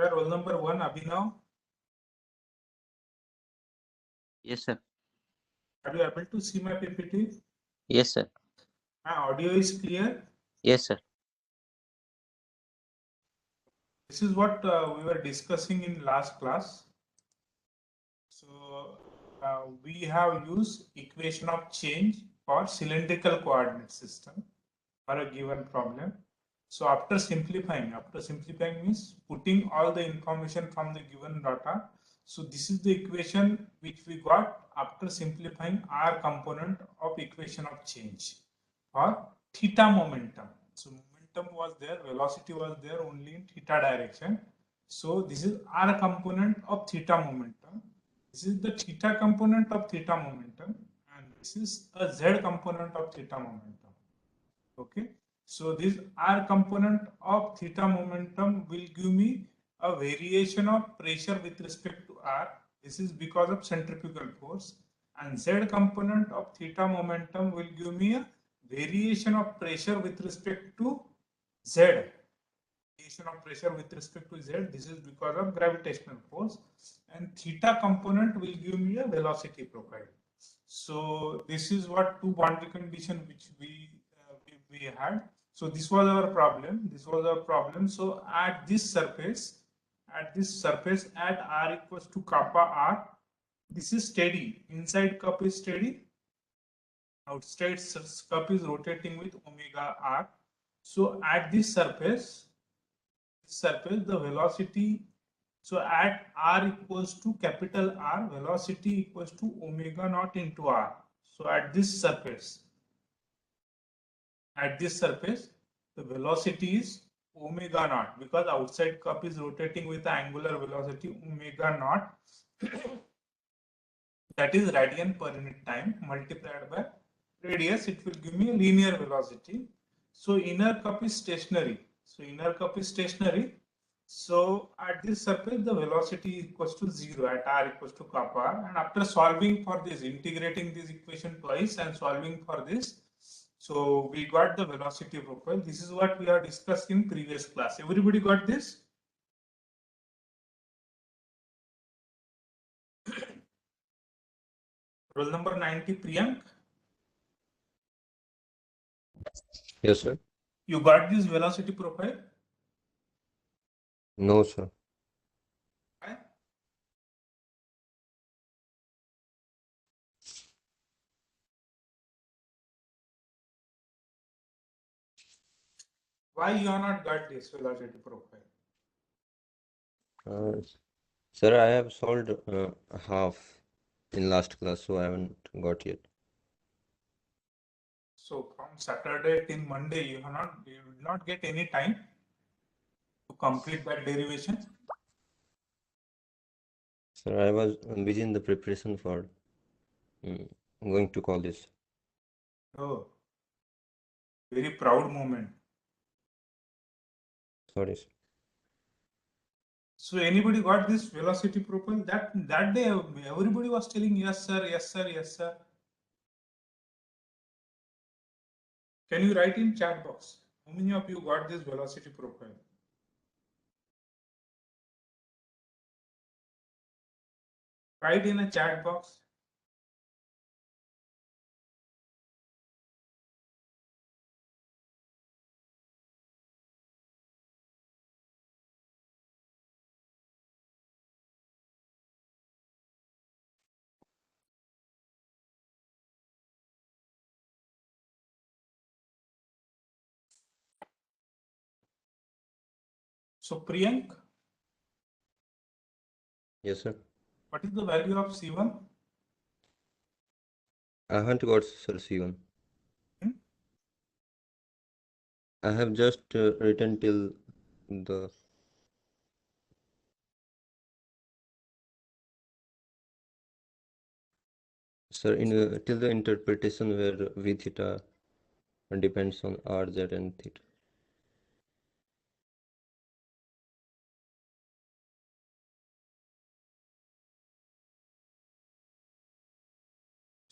Sir, roll number 1, Abhinav. Yes, sir. Are you able to see my PPT? Yes, sir. My audio is clear? Yes, sir. This is what we were discussing in last class. So we have used equation of change for cylindrical coordinate system for a given problem. So after simplifying means putting all the information from the given data. So this is the equation which we got after simplifying R component of equation of change for theta momentum. So momentum was there, velocity was there only in theta direction. So this is R component of theta momentum. This is the theta component of theta momentum, and this is a z component of theta momentum. Okay, so this R component of theta momentum will give me a variation of pressure with respect to R. This is because of centrifugal force, and Z component of theta momentum will give me a variation of pressure with respect to Z. Variation of pressure with respect to Z. This is because of gravitational force, and theta component will give me a velocity profile. So this is what two boundary condition which we had. So this was our problem. So at this surface at r equals to kappa r, this is steady. Inside cup is steady. Outside cup is rotating with omega r. So at this surface the velocity, so at r equals to capital R, velocity equals to omega naught into r. So at this surface the velocity is omega naught, because outside cup is rotating with angular velocity omega naught that is radian per unit time multiplied by radius. It will give me a linear velocity. So inner cup is stationary. So at this surface the velocity equals to 0 at r equals to kappa r, and after solving for this, integrating this equation twice and solving for this, so we got the velocity profile. This is what we have discussed in previous class. Everybody got this? Roll number 90, Priyank. Yes, sir. You got this velocity profile? No, sir. Why? Why you are not got this velocity profile? Sir, I have solved half in last class, so I haven't got yet. So from Saturday till Monday, you will not get any time to complete that derivation. Sir, I was busy in the preparation for going to college. Oh, very proud moment. Sorry, sir. So anybody got this velocity profile? That day everybody was telling yes sir, yes sir, yes sir. Can you write in chat box? How many of you got this velocity profile? Write in a chat box. So Priyank, Yes, sir. what is the value of C1? I haven't got sir C1. I have just written till the sir in till the interpretation where v theta depends on r, z, and theta.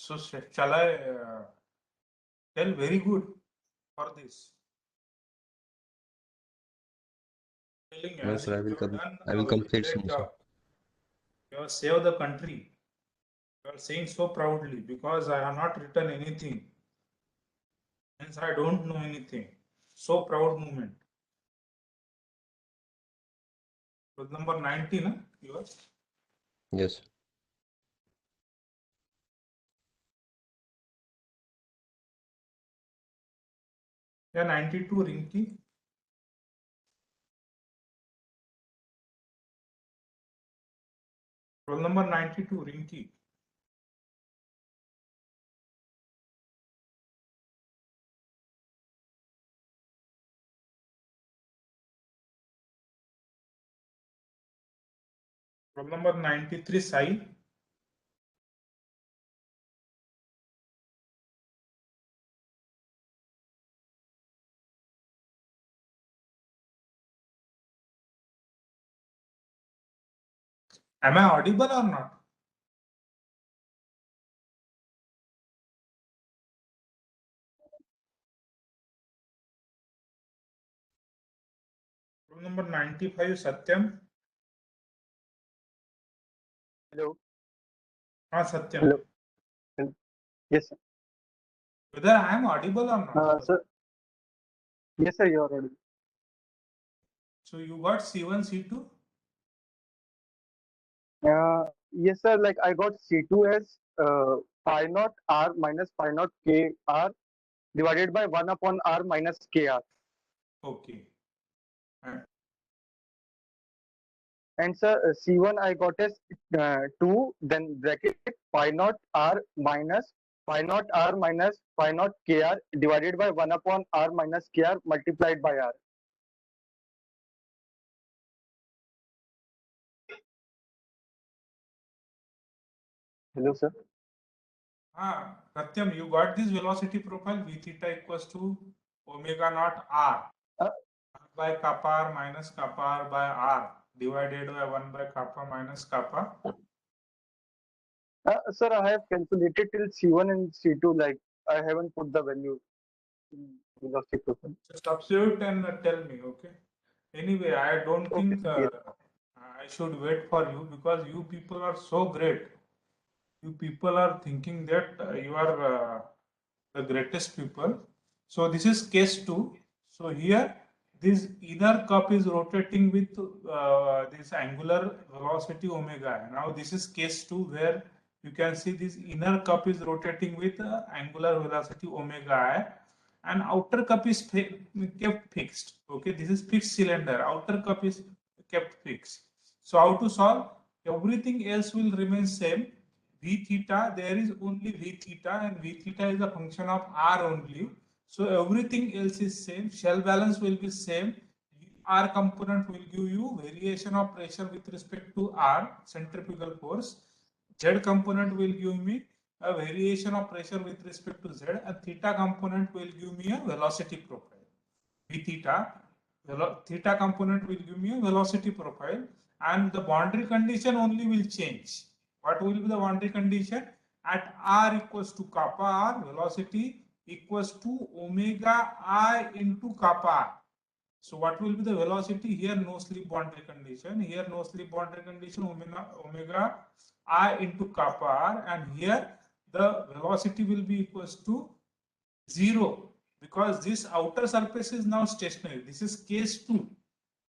So shall I tell very good for this? telling No, as sir, if you have done I a will very complete great soon, sir. job. You have saved the country. You are saying so proudly because I have not written anything. Hence, I don't know anything. So proud moment. Roll number 19, huh? Yours. Yes. Yeah, 92, Rinki. Roll number 92, Rinki. Roll number 93, Sai. Am I audible or not? Roll number 95, Satyam. Hello. Satyam. Hello. Yes, sir. Whether I am audible or not. Sir. Yes, sir. You are audible. So you got C1, C2? Yes, sir. Like I got C2 as pi naught r minus pi naught k r divided by 1 upon r minus kr. Okay. And sir, C1 I got as 2, then bracket pi naught r minus pi naught kr divided by 1 upon r minus kr multiplied by r. Hello, sir. Satyam, you got this velocity profile v theta equals to omega naught r Uh, by kappa r minus kappa r by r divided by 1 by kappa minus kappa. Sir, I have calculated till C1 and C2. Like I haven't put the value in velocity profile. So substitute and tell me, okay? Anyway, I don't Okay, think sir. Yes. I should wait for you because you people are so great. You people are thinking that you are the greatest people. So this is case 2. So here this inner cup is rotating with this angular velocity omega. Now this is case 2 where you can see this inner cup is rotating with angular velocity omega I, and outer cup is kept fixed. Okay, this is fixed cylinder. Outer cup is kept fixed. So how to solve? Everything else will remain same. V theta, there is only V theta, and V theta is a function of R only. So everything else is same. Shell balance will be same. R component will give you variation of pressure with respect to R, centrifugal force. Z component will give me a variation of pressure with respect to Z, and theta component will give me a velocity profile. V theta, theta component will give me a velocity profile, and the boundary condition only will change. What will be the boundary condition? At r equals to kappa r, velocity equals to omega I into kappa r. So what will be the velocity? Here no slip boundary condition, here no slip boundary condition, omega I into kappa r, and here the velocity will be equals to 0 because this outer surface is now stationary. This is case 2.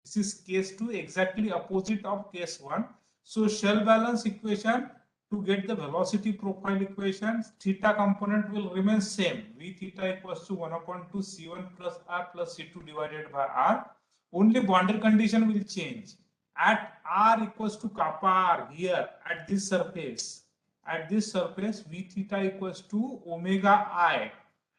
This is case 2, exactly opposite of case 1. So shell balance equation, to get the velocity profile equation, theta component will remain same. V theta equals to 1 upon 2 C1 plus R plus C2 divided by R. Only boundary condition will change. At R equals to kappa R, here at this surface, V theta equals to omega I.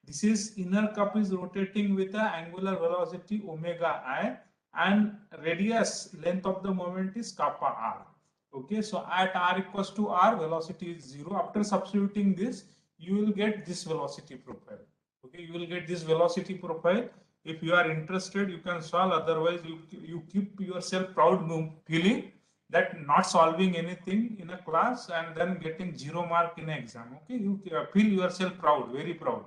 This is inner cup is rotating with the angular velocity omega I, and radius length of the moment is kappa r. Okay, so at r equals to r, velocity is 0. After substituting this, you will get this velocity profile. Okay, you will get this velocity profile. If you are interested, you can solve. Otherwise, you keep yourself proud feeling that not solving anything in a class and then getting 0 mark in an exam. Okay, you feel yourself proud, very proud.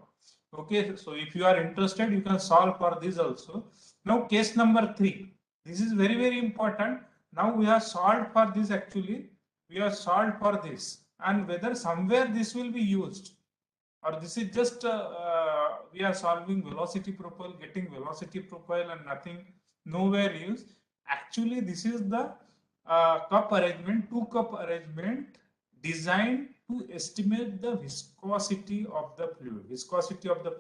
Okay, so if you are interested, you can solve for this also. Now case number 3. This is very, very important. Now we have solved for this actually. We have solved for this, and whether somewhere this will be used, or this is just we are solving velocity profile, getting velocity profile and nothing, nowhere used. Actually, this is the cup arrangement, two cup arrangement designed to estimate the viscosity of the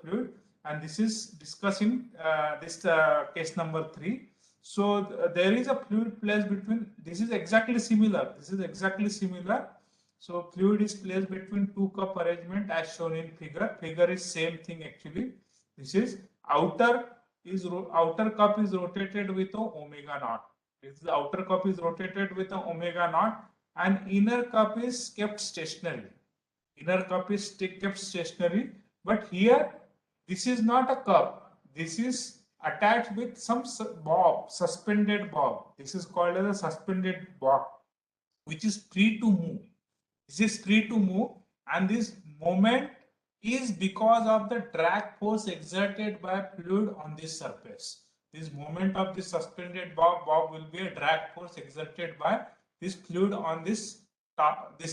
fluid, and this is discussing this case number 3. So there is a fluid placed between, this is exactly similar. So fluid is placed between two cup arrangement as shown in figure. Figure is same thing actually. This is outer cup is rotated with a omega naught. This is the outer cup is rotated with a omega naught, and inner cup is kept stationary. But here this is not a cup. This is attached with some suspended bob. This is called as a suspended bob, which is free to move. And this moment is because of the drag force exerted by fluid on this surface. This moment of this suspended bob will be a drag force exerted by this fluid on this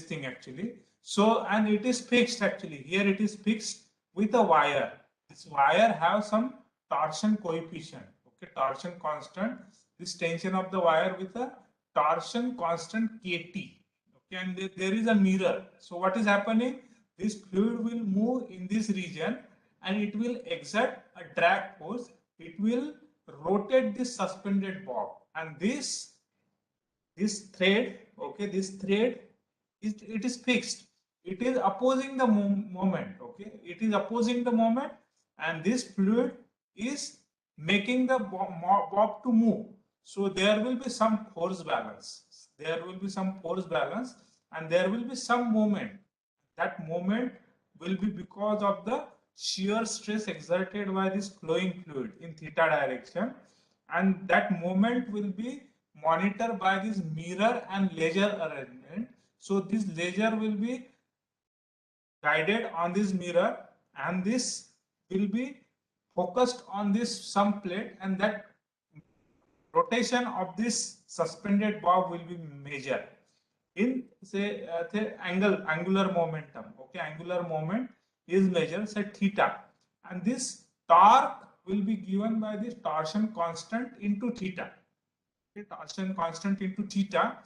thing actually. So, and it is fixed actually. Here it is fixed with a wire. This wire have some torsion coefficient, okay, torsion constant. This tension of the wire with a torsion constant Kt. Okay, and there is a mirror. So what is happening? This fluid will move in this region and it will exert a drag force. It will rotate this suspended bob, and this thread, okay, this thread it is fixed. It is opposing the moment, okay, it is opposing the moment, and this fluid is making the bob to move. So there will be some force balance. And there will be some moment. That moment will be because of the shear stress exerted by this flowing fluid in theta direction, and that moment will be monitored by this mirror and laser arrangement. So this laser will be guided on this mirror, and this will be focused on this some plate, and that rotation of this suspended bob will be measured in say the angular momentum. Okay, angular moment is measured, say theta, and this torque will be given by this torsion constant into theta. Okay, torsion constant into theta,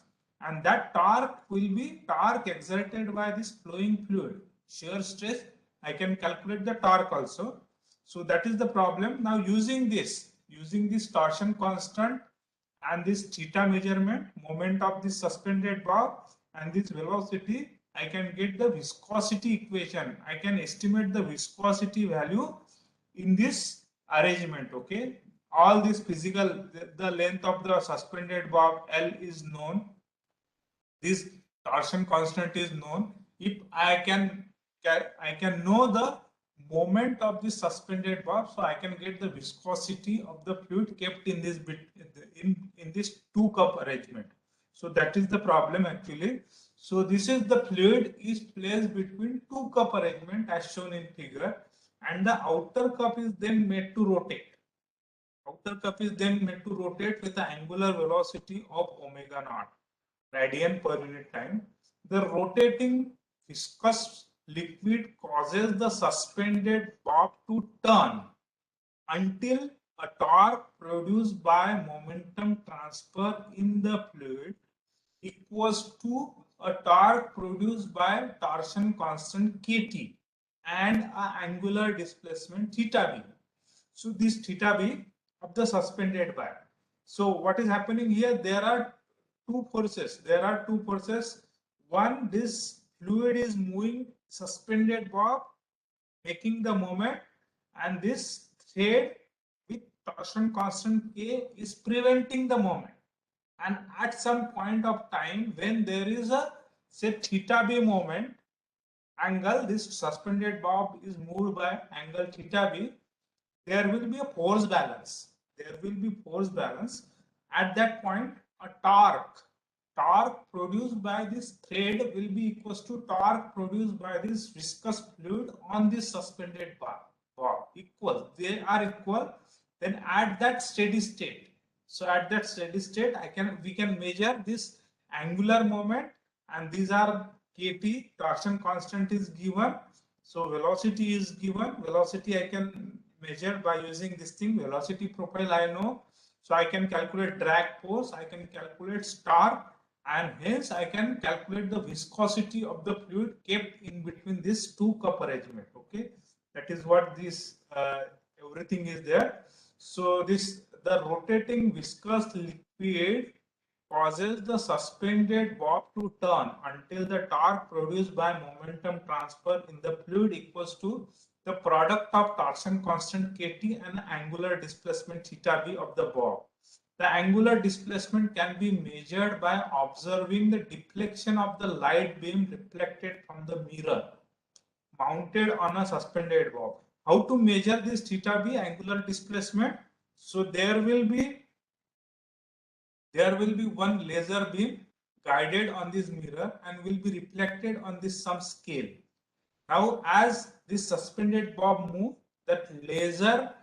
and that torque will be torque exerted by this flowing fluid. Shear stress, I can calculate the torque also. So that is the problem. Now using this torsion constant and this theta measurement, moment of this suspended bob, and this velocity, I can get the viscosity equation. I can estimate the viscosity value in this arrangement. Okay, all this physical, the length of the suspended bob L is known. This torsion constant is known. If I can know the moment of this suspended bob, so I can get the viscosity of the fluid kept in this bit in this two cup arrangement. So that is the problem actually. So this is the fluid is placed between two cup arrangement as shown in figure, and the outer cup is then made to rotate. With the angular velocity of omega naught radian per unit time. The rotating viscous liquid causes the suspended bob to turn until a torque produced by momentum transfer in the fluid equals to a torque produced by torsion constant Kt and an angular displacement theta b. So this theta b of the suspended wire. So what is happening here? There are two forces. One, this fluid is moving suspended bob, making the moment, and this thread with torsion constant K is preventing the moment. And at some point of time, when there is a say theta b moment angle, this suspended bob is moved by angle theta b, there will be a force balance. At that point, a torque produced by this thread will be equals to torque produced by this viscous fluid on this suspended bob. They are equal. Then at that steady state, So at that steady state, we can measure this angular moment, and these are kT, torsion constant is given. So velocity is given. Velocity I can measure by using this thing, velocity profile I know. So I can calculate drag force, I can calculate torque, and hence I can calculate the viscosity of the fluid kept in between these two cup arrangement. Okay, that is what this everything is there. So the rotating viscous liquid causes the suspended bob to turn until the torque produced by momentum transfer in the fluid equals to the product of torsion constant Kt and angular displacement theta b of the bob. The angular displacement can be measured by observing the deflection of the light beam reflected from the mirror mounted on a suspended bob. How to measure this theta b angular displacement? So there will be one laser beam guided on this mirror and will be reflected on this some scale. Now, as this suspended bob move, that laser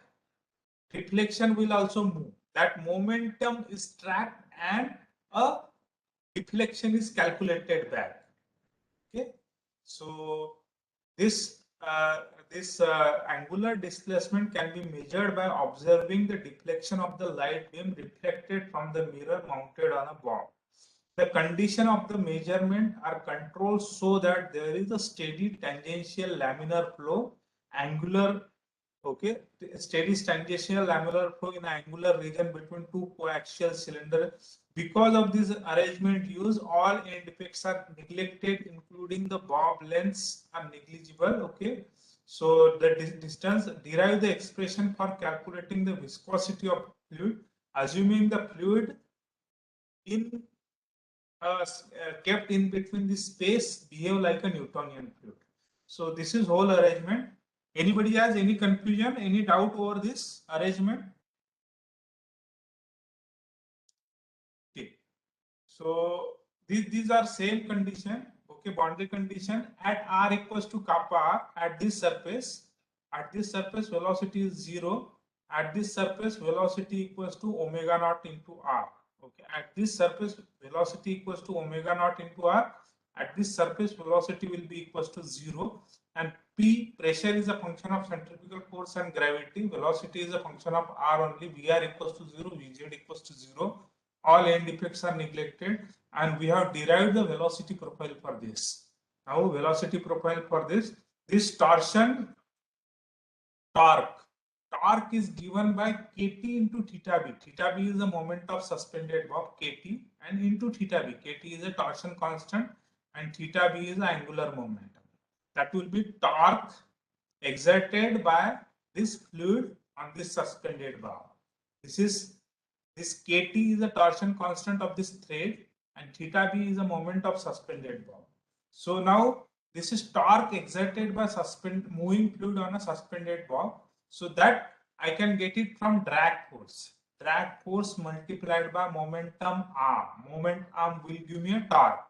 reflection will also move. That momentum is tracked and a deflection is calculated back. Okay, so this angular displacement can be measured by observing the deflection of the light beam reflected from the mirror mounted on a bob. The condition of the measurement are controlled so that there is a steady tangential laminar flow, angular, okay, steady tangential laminar flow in angular region between two coaxial cylinders. Because of this arrangement use, all end effects are neglected, including the bob lengths are negligible. Okay, so the distance, derive the expression for calculating the viscosity of fluid, assuming the fluid in kept in between the space behave like a Newtonian fluid. So this is whole arrangement. Anybody has any confusion, any doubt over this arrangement? Okay. So these are same condition. Okay, boundary condition at r equals to kappa r at this surface. At this surface, velocity is 0. At this surface, velocity equals to omega naught into r. Okay, at this surface, velocity equals to omega naught into r. At this surface, velocity will be equals to 0. And P, pressure is a function of centrifugal force and gravity. Velocity is a function of r only. Vr equals to 0, Vz equals to 0. All end effects are neglected, and we have derived the velocity profile for this. Now, velocity profile for this torsion torque is given by Kt into theta b. Theta b is the moment of suspended bob Kt, and into theta b. Kt is a torsion constant and theta b is the angular momentum. That will be torque exerted by this fluid on this suspended bob. This Kt is the torsion constant of this thread, and theta b is the moment of suspended bob. So now this is torque exerted by moving fluid on a suspended bob. So that I can get it from drag force. Drag force multiplied by momentum arm. Moment arm will give me a torque.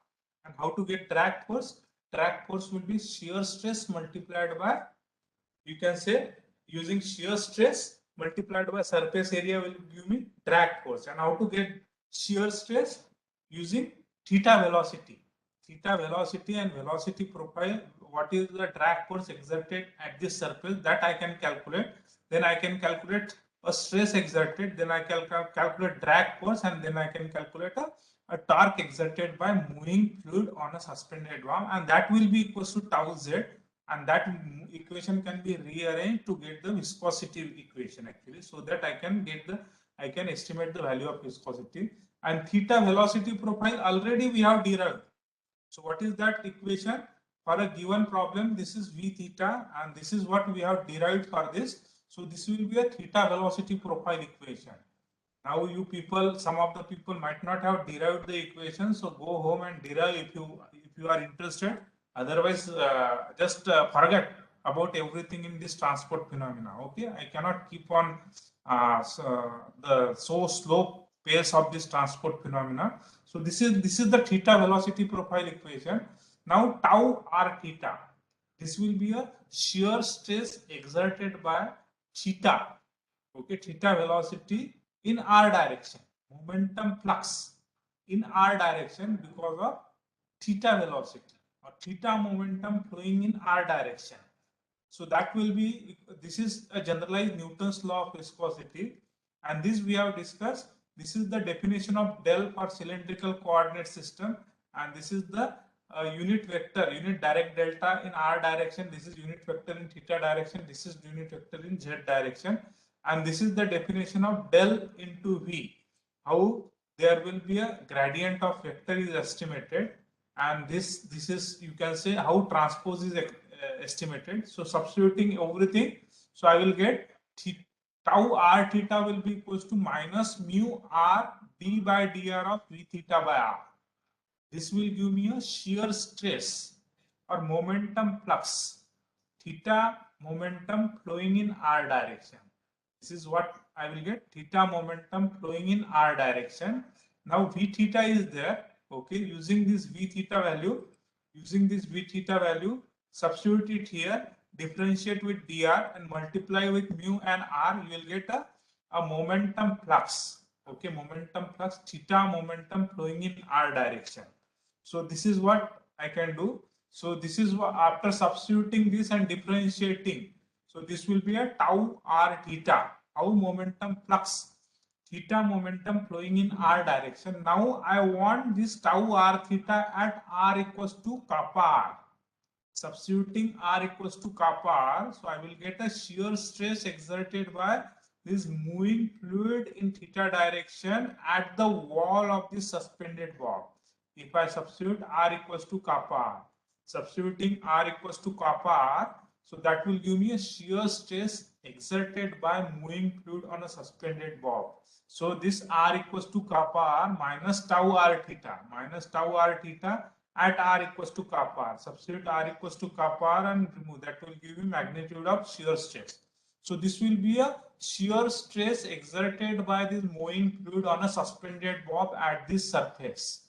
And how to get drag force? Drag force will be shear stress multiplied by, you can say, using shear stress multiplied by surface area will give me drag force. And how to get shear stress? Using theta velocity. Theta velocity and velocity profile, what is the drag force exerted at this surface, that I can calculate. Then I can calculate a stress exerted, then I can calculate drag force, and then I can calculate a torque exerted by moving fluid on a suspended bob, and that will be equal to tau z, and that equation can be rearranged to get the viscosity equation actually, so that I can estimate the value of viscosity. And theta velocity profile already we have derived. So what is that equation? For a given problem, this is v theta, and this is what we have derived for this. So this will be a theta velocity profile equation. Now you people, some of the people might not have derived the equation, so go home and derive if you are interested. Otherwise, just forget about everything in this transport phenomena. Okay, I cannot keep on the so slow pace of this transport phenomena. So this is the theta velocity profile equation. Now tau r theta, this will be a shear stress exerted by theta. Okay, theta velocity in r direction. momentum flux in r direction because of theta velocity or theta momentum flowing in r direction. So that will be, this is a generalized Newton's law of viscosity, and this we have discussed. This is the definition of del for cylindrical coordinate system, and this is the unit vector, unit direct delta in r direction. This is unit vector in theta direction. This is unit vector in z direction, and this is the definition of del into v. How there will be a gradient of vector is estimated, and this is, you can say, how transpose is estimated. So substituting everything, so I will get tau r theta will be equals to minus mu r d by dr of v theta by r. This will give me a shear stress or momentum flux, theta momentum flowing in r direction. This is what I will get, theta momentum flowing in r direction. Now v theta is there. Okay, using this v theta value, substitute it here, differentiate with dr and multiply with mu and r, you will get a momentum flux. Okay, momentum flux, theta momentum flowing in r direction. So this is what I can do. So this is what, after substituting this and differentiating, so this will be a tau r theta, tau momentum flux, theta momentum flowing in r direction. Now I want this tau r theta at r equals to kappa r. Substituting r equals to kappa r, so I will get a shear stress exerted by this moving fluid in theta direction at the wall of the suspended bob. If I substitute r equals to kappa r, substituting r equals to kappa r, so that will give me a shear stress exerted by moving fluid on a suspended bob. So this r equals to kappa r minus tau r theta, at r equals to kappa r. Substitute r equals to kappa r and remove. That will give you magnitude of shear stress. So this will be a shear stress exerted by this moving fluid on a suspended bob at this surface.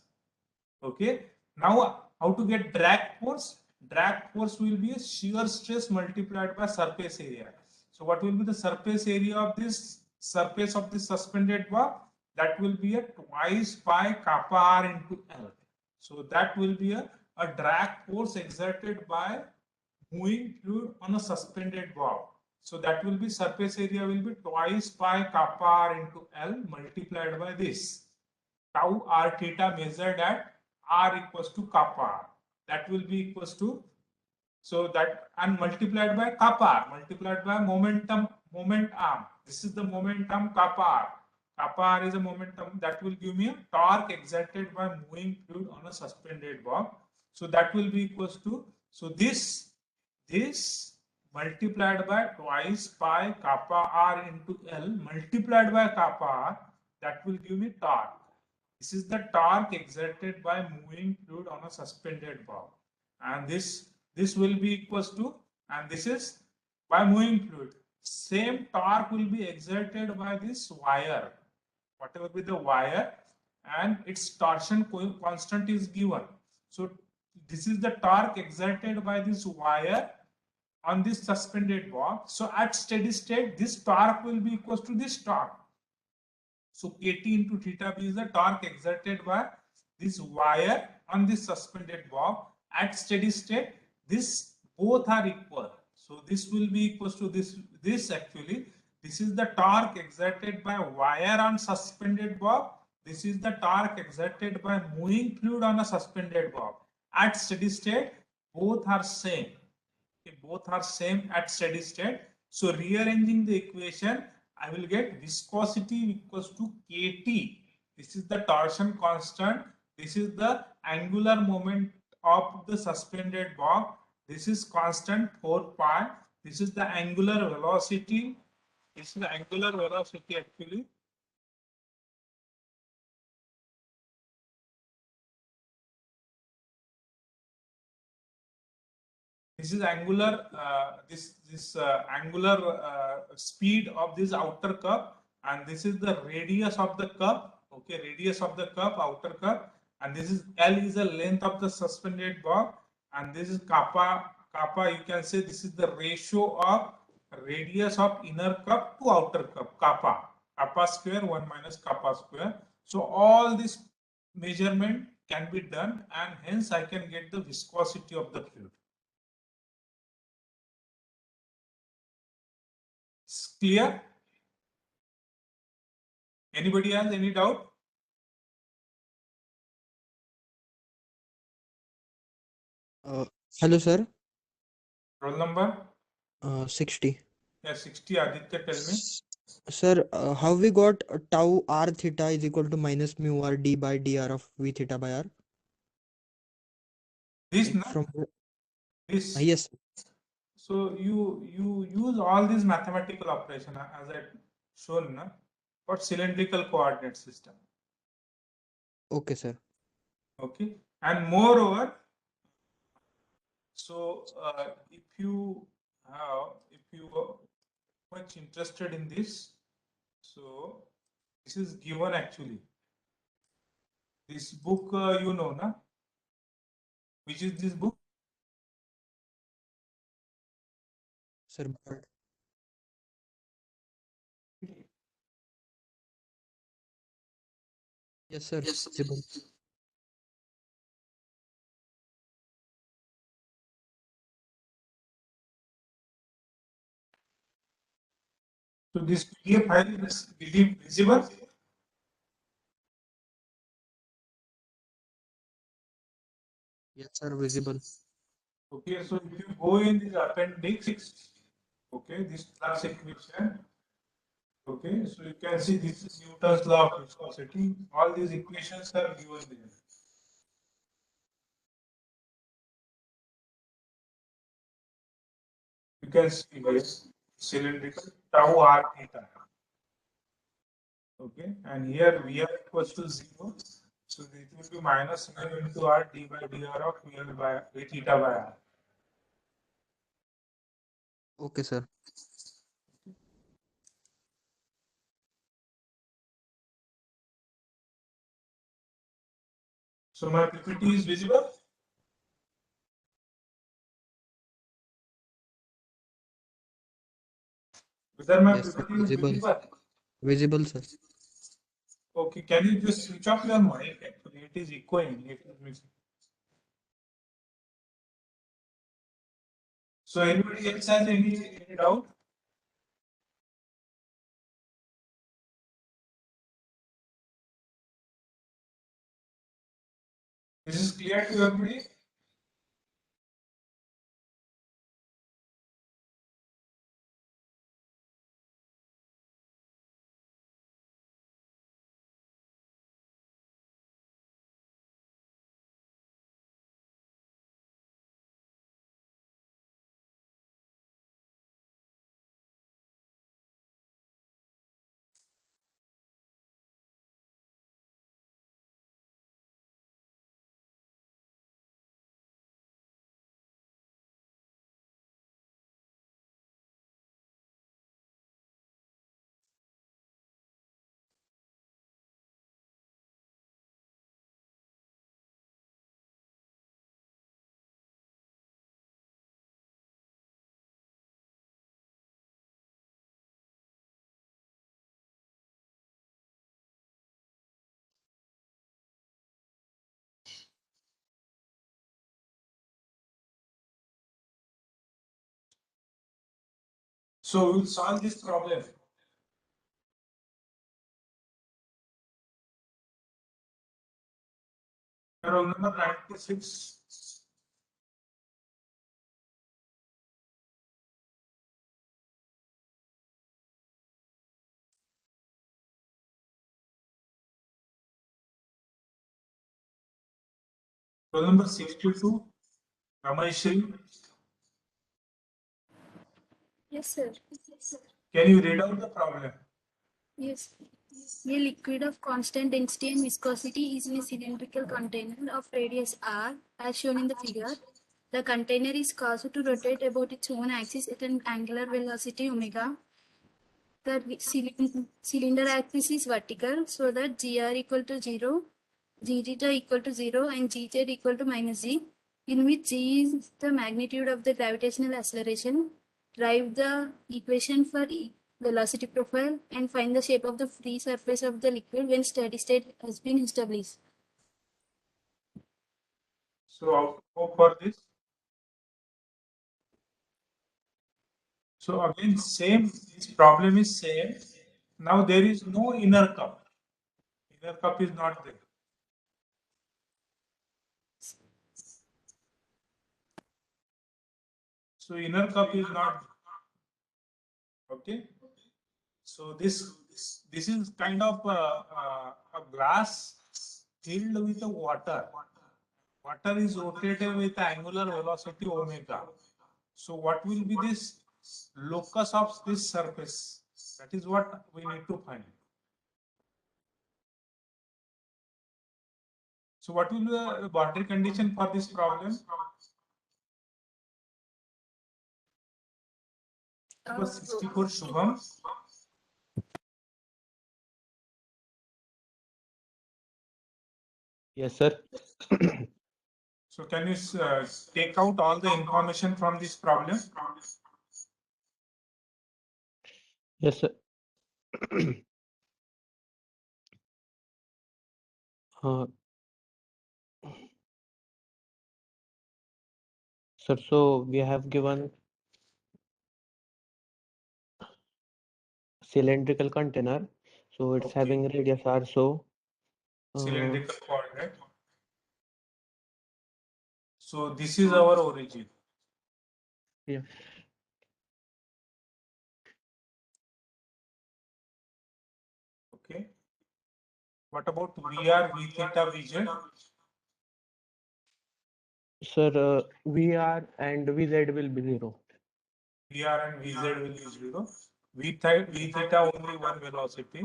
Okay. Now how to get drag force? Drag force will be a shear stress multiplied by surface area. So what will be the surface area of this surface of this suspended bob? That will be a twice pi kappa r into L. So that will be a drag force exerted by moving fluid on a suspended bob. So that will be, surface area will be twice pi kappa r into L multiplied by this tau r theta measured at r equals to kappa r. That will be equals to, so that, and multiplied by kappa r, multiplied by moment arm. This is the momentum kappa r. Kappa r is a momentum, that will give me a torque exerted by moving fluid on a suspended bob. So that will be equals to, so this multiplied by twice pi kappa r into L multiplied by kappa r, that will give me torque. This is the torque exerted by moving fluid on a suspended bob, and this will be equals to, and this is by moving fluid. Same torque will be exerted by this wire, whatever be the wire, and its torsion constant is given. So this is the torque exerted by this wire on this suspended bob. So at steady state, this torque will be equals to this torque. So Kt into theta b is the torque exerted by this wire on this suspended bob. At steady state, this both are equal. So this will be equals to this actually. This is the torque exerted by wire on suspended bob. This is the torque exerted by moving fluid on a suspended bob. At steady state, both are same. Okay, both are same at steady state. So rearranging the equation, I will get viscosity equals to Kt. This is the torsion constant. This is the angular moment of the suspended bob. This is constant 4 pi. This is the angular velocity. This is the angular velocity actually. This is angular, angular speed of this outer curve, and this is the radius of the curve. Okay, radius of the curve, outer curve, and this is L is the length of the suspended bob, and this is kappa. Kappa, you can say this is the ratio of radius of inner curve to outer curve. Kappa square 1 minus kappa square. So all this measurement can be done, and hence I can get the viscosity of the fluid. It's clear? Anybody has any doubt? Hello, sir. Roll number? 60. Yeah, 60. Aditya, tell me. Sir, how we got tau r theta is equal to minus mu r d by dr of v theta by r? This, Like na? from This. yes. So you use all these mathematical operation as I shown na, for cylindrical coordinate system. Okay, sir. Okay, and moreover, so if you are much interested in this, so this is given actually. This book you know na, which is this book? Sir, but yes, sir. Visible. So this PDF file is visible. Yes, sir. Visible. Okay, so if you go in this appendix, okay, this flux equation, okay, so you can see this is Newton's law of viscosity. All these equations are given there. You can see here cylindrical tau r theta. Okay, and here V r equals to 0. So it will be minus mu into r d by dr of V r by V theta by r. Okay, sir. So my PPT is visible. Whether my Yes, sir. PPT is Visible. visible. Visible, sir. Okay, can you just switch off your mic? Actually, it is echoing. It is missing. So anybody else has any doubt? This is clear to everybody? So we'll solve this problem. Roll number 96. Roll number 62. Rameshri, Yes, sir. can you read out the problem? Yes. A liquid of constant density and viscosity is in a cylindrical container of radius r, as shown in the figure. The container is caused to rotate about its own axis at an angular velocity omega. The cylinder axis is vertical, so that gr equal to 0, g theta equal to 0, and gz equal to minus g, in which g is the magnitude of the gravitational acceleration. Drive the equation for velocity profile, and find the shape of the free surface of the liquid when steady state has been established. So how to go for this? So again, same, this problem is same. Now there is no inner cup. Inner cup is not there. So inner cup is not, okay. So this is kind of a glass filled with the water. Water is rotated with angular velocity omega. So what will be this locus of this surface? That is what we need to find. So what will be the boundary condition for this problem? Number 64, Shubham. Yes, sir. So can you take out all the information from this problem? Yes, sir. Sir, so we have given cylindrical container, so it's Okay. having radius r. So Cylindrical coordinate. So this is our origin. yeah. Okay. What about VR, V theta, Vz? Sir, VR and VZ will be 0. VR and Vz will be 0. V theta only one velocity.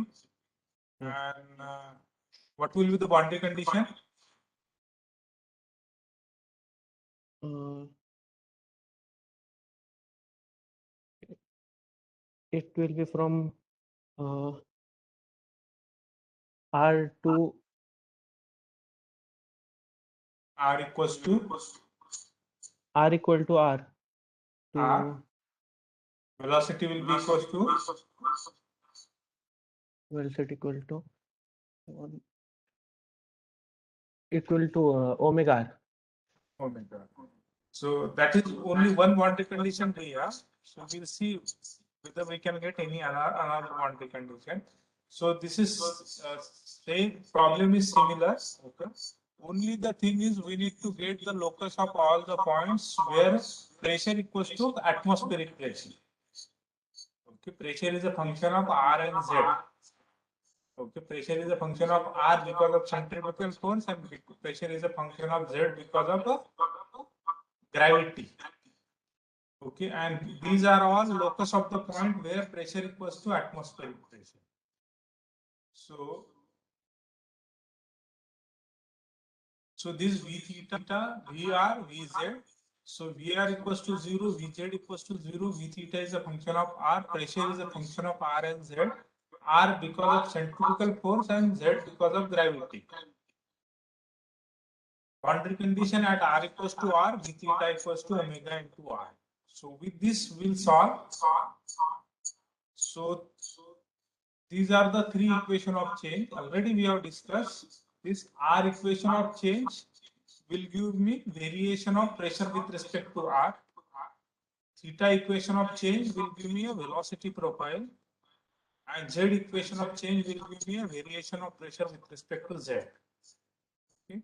And what will be the boundary condition? It will be from R to R equals to R equal to R to R. Velocity will be equals to velocity equal to equal to omega R. omega. So that is only one boundary condition we have. So we'll see whether we can get any another boundary condition. So this is same problem is similar. Okay. Only the thing is we need to get the locus of all the points where pressure equals to atmospheric pressure. Okay, pressure is a function of R and Z. Okay, pressure is a function of R because of centrifugal force, and pressure is a function of Z because of gravity. Okay, and these are all locus of the point where pressure equals to atmospheric pressure. So this V theta, VR, Vz. So VR equals to 0, Vz equals to 0, V theta is a function of R, pressure is a function of R and Z. R because of centrifugal force and Z because of gravity. Boundary condition at R equals to R, V theta equals to omega into R. So with this we'll solve. So these are the three equations of change. Already we have discussed this R equation of change will give me variation of pressure with respect to R. Theta equation of change will give me a velocity profile. And Z equation of change will give me a variation of pressure with respect to Z. Okay.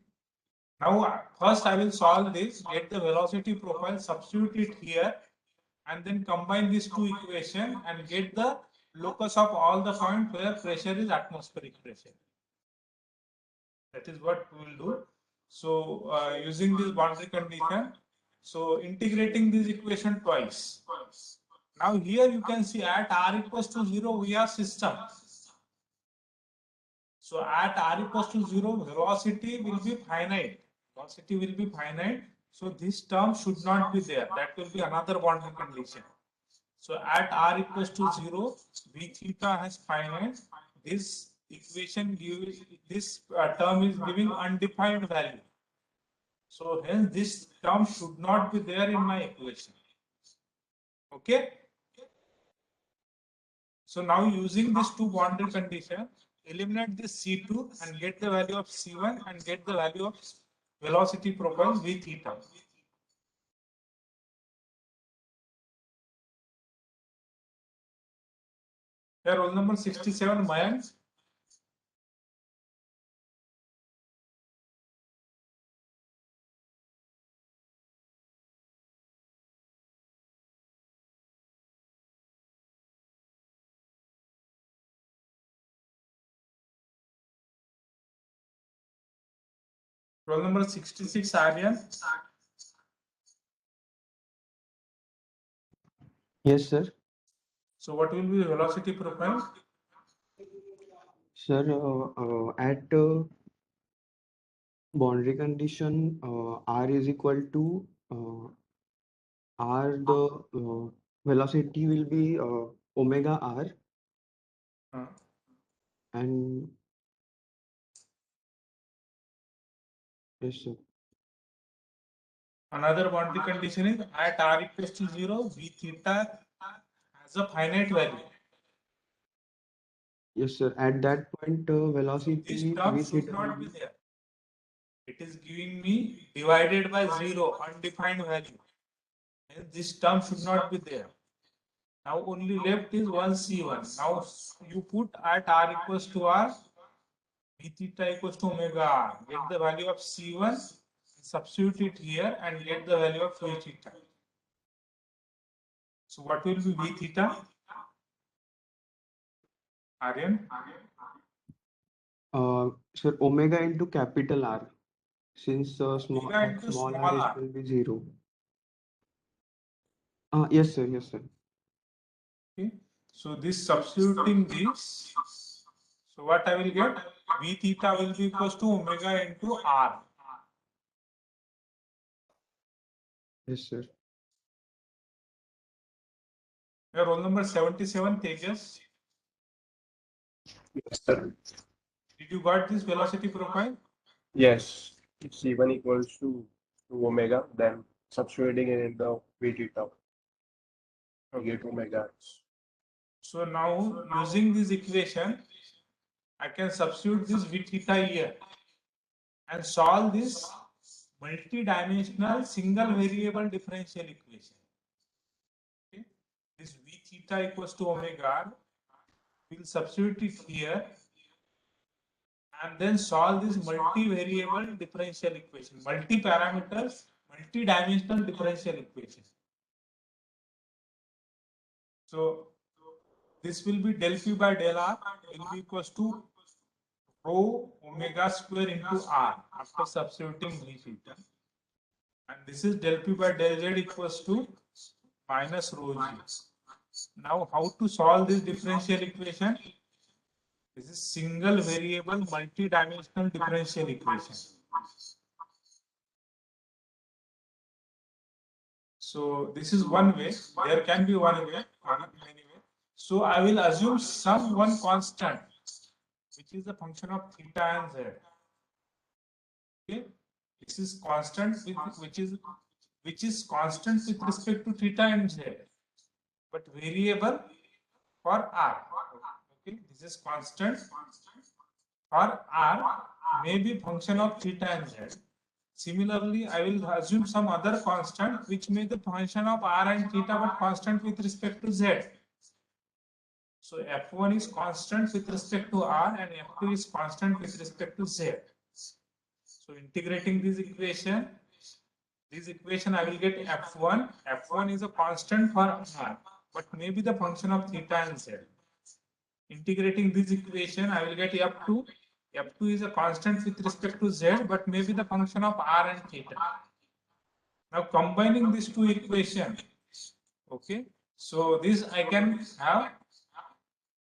Now, first I will solve this, get the velocity profile, substitute it here, and then combine these two equations and get the locus of all the points where pressure is atmospheric pressure. That is what we will do. So, using this boundary condition, so integrating this equation twice. Now here you can see at R equals to 0, we have system. So at R equals to 0, velocity will be finite. Velocity will be finite. So this term should not be there. That will be another boundary condition. So at R equals to 0, V theta has finite. This equation gives, this term is giving undefined value. So hence this term should not be there in my equation. Okay. So now using these two boundary condition, eliminate this C2 and get the value of C1 and get the value of velocity profile v theta. Here roll number 67, Mayank. Roll number 66, Aryan. Yes, sir. So what will be velocity profile? Sir, at boundary condition r is equal to r, the velocity will be omega r, and yes, sir. Another boundary condition is at r equals to 0, v theta has a finite value. Yes, sir. At that point, So velocity this term v should theta not will be there. It is giving me divided by 0, undefined value. And this term should not be there. Now only left is 1c1. Now you put at r equals to r, v theta equals to omega r. Get the value of c1, substitute it here and get the value of v theta. So what will be v theta? Aryan? sir, omega into capital R, since Omega at into small small r r. it will be 0. Yes, sir. Yes, sir. Okay. So this substituting this, so what I will get? V theta will be equals to omega into r. Yes, sir. Your roll number 77, Tejas. Yes, sir. Did you got this velocity profile? Yes, C1 equals to omega, then substituting it in the V theta. Okay, get omega. So now using this equation, I can substitute this v theta here and solve this multi-dimensional single variable differential equation. Okay. This v theta equals to omega r. We'll substitute it here and then solve this multi-variable differential equation, multi-parameters, multi-dimensional differential equation. So this will be del p by del r will be equals to rho omega square into r after substituting v theta. And this is del p by del z equals to minus rho g. Now how to solve this differential equation? This is single variable multi-dimensional differential equation. So this is one way. There can be one way, many way. So I will assume some one constant, which is a function of theta and z. Okay, this is constant with which is constant with respect to theta and z, but variable for r. Okay, this is constant for r, may be function of theta and z. Similarly, I will assume some other constant which may be the function of r and theta but constant with respect to z. So f1 is constant with respect to r and f2 is constant with respect to z. So integrating this equation I will get f1. f1 is a constant for r but may be the function of theta and z. Integrating this equation, I will get f2. f2 is a constant with respect to z but may be the function of r and theta. Now combining these two equations, okay, so this I can have,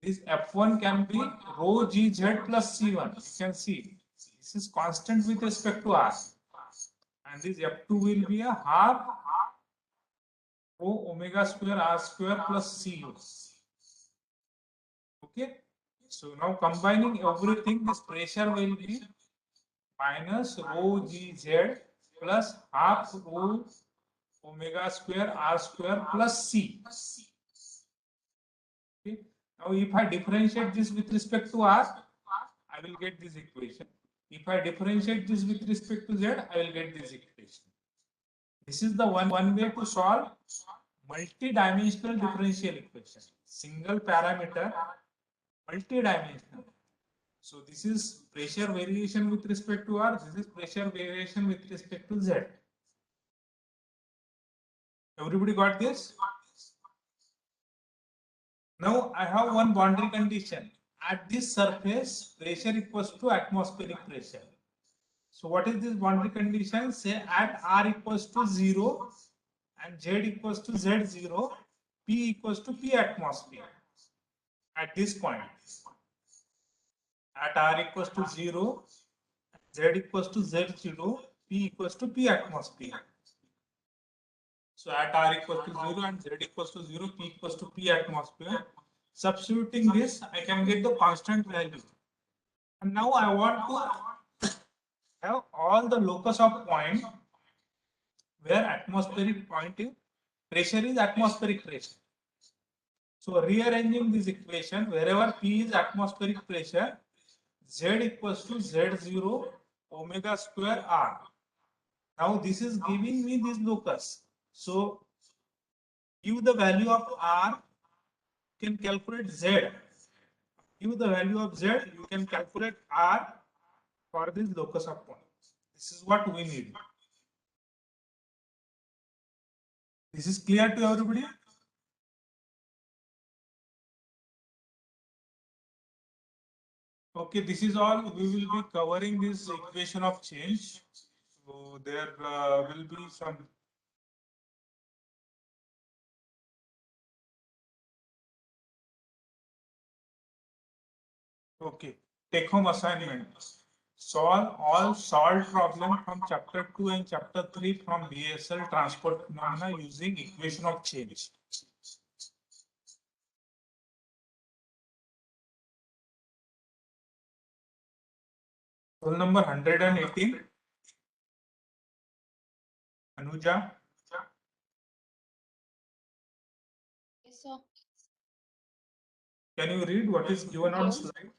this f1 can be rho gz plus c1. You can see this is constant with respect to r, and this f2 will be a half rho omega square r square plus cu. Okay, so now combining everything, this pressure will be minus rho gz plus half rho omega square r square plus c. Okay, Now, if I differentiate this with respect to R, I will get this equation. If I differentiate this with respect to Z, I will get this equation. This is the one way to solve multi-dimensional differential equation. Single parameter, multi-dimensional. So this is pressure variation with respect to R. This is pressure variation with respect to Z. Everybody got this? Now I have one boundary condition. At this surface, pressure equals to atmospheric pressure. So what is this boundary condition? Say at R equals to 0 and Z equals to Z0, P equals to P atmosphere. At this point, at R equals to 0, Z equals to Z0, P equals to P atmosphere. So at R equals to 0 and Z equals to 0, P equals to P atmosphere. Substituting this, I can get the constant value. And now I want to have all the locus of point where atmospheric point is, pressure is atmospheric pressure. So rearranging this equation, wherever P is atmospheric pressure, Z equals to Z0 omega square R. Now this is giving me this locus. So give the value of R, you can calculate Z. Give the value of Z, you can calculate R for this locus of point. This is what we need. This is clear to everybody? Okay, this is all. We will be covering this equation of change. So there will be some. Okay, take home assignment. Solve all solved problem from chapter 2 and chapter 3 from BSL transport phenomena using equation of change. Roll number 118. Anuja. Yes, sir. Can you read what is given on Yes. slide?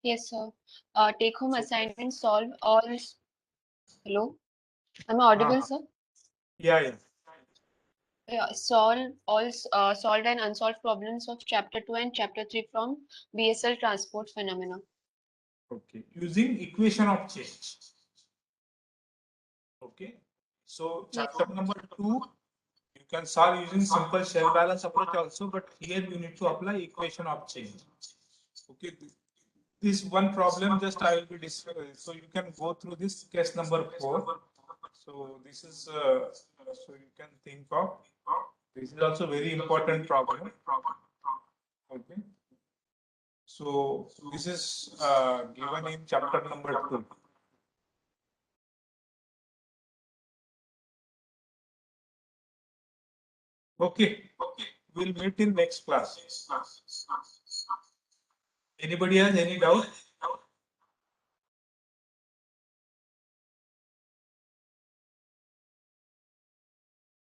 Yes, sir. Take home assignment, solve all. Hello? Am I audible, sir? Yeah. Yeah, solve all solved and unsolved problems of chapter 2 and chapter 3 from BSL transport phenomena. Okay, using equation of change. Okay, so chapter number 2, you can solve using simple shell balance approach also, but here you need to apply equation of change. Okay, this one problem just I will be discussing. So you can go through this case number 4. So this is so you can think of. This is also very important problem. Okay. So this is given in chapter number 2. Okay. We'll meet in next class. Anybody has any doubt?